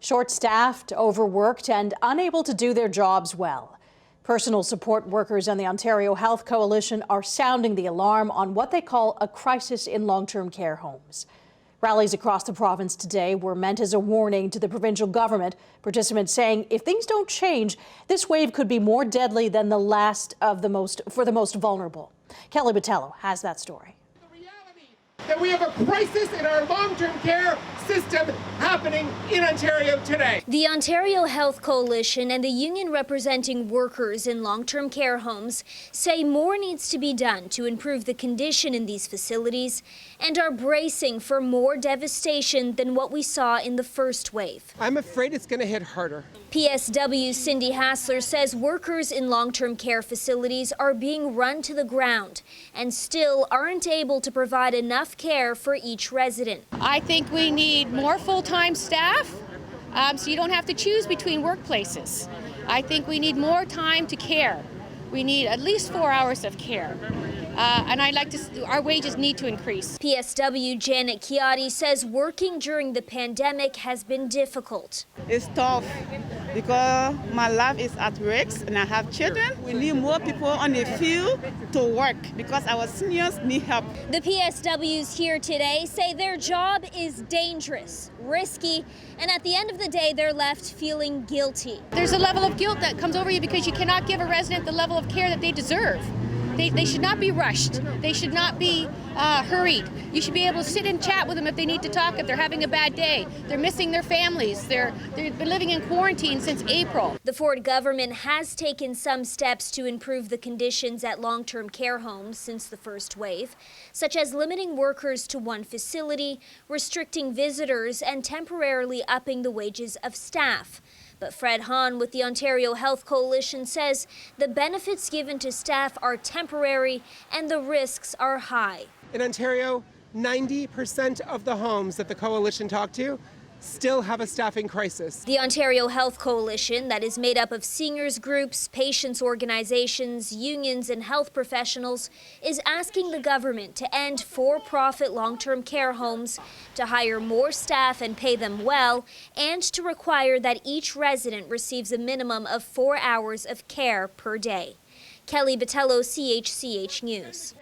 Short-staffed, overworked, and unable to do their jobs well. Personal support workers and the Ontario Health Coalition are sounding the alarm on what they call a crisis in long-term care homes. Rallies across the province today were meant as a warning to the provincial government, participants saying if things don't change, this wave could be more deadly than the last of for the most vulnerable. Kelly Botelho has that story. That we have a crisis in our long-term care system happening in Ontario today. The Ontario Health Coalition and the union representing workers in long-term care homes say more needs to be done to improve the condition in these facilities and are bracing for more devastation than what we saw in the first wave. I'm afraid it's going to hit harder. PSW's Cindy Hassler says workers in long-term care facilities are being run to the ground and still aren't able to provide enough care for each resident. I think we need more full-time staff so you don't have to choose between workplaces. I think we need more time to care. We need at least 4 hours of care. And our wages need to increase. PSW Janet Chiatti says working during the pandemic has been difficult. It's tough because my life is at risk and I have children. We need more people on the field to work because our seniors need help. The PSWs here today say their job is dangerous, risky, and at the end of the day, they're left feeling guilty. There's a level of guilt that comes over you because you cannot give a resident the level of care that they deserve. They should not be rushed. They should not be hurried. You should be able to sit and chat with them if they need to talk, if they're having a bad day. They're missing their families. They've been living in quarantine since April. The Ford government has taken some steps to improve the conditions at long-term care homes since the first wave, such as limiting workers to one facility, restricting visitors, and temporarily upping the wages of staff. But Fred Hahn with the Ontario Health Coalition says the benefits given to staff are temporary and the risks are high. In Ontario, 90% of the homes that the coalition talked to still have a staffing crisis. The Ontario Health Coalition, that is made up of seniors groups, patients organizations, unions, and health professionals, is asking the government to end for-profit long-term care homes, to hire more staff and pay them well, and to require that each resident receives a minimum of 4 hours of care per day. Kelly Botelho, CHCH News.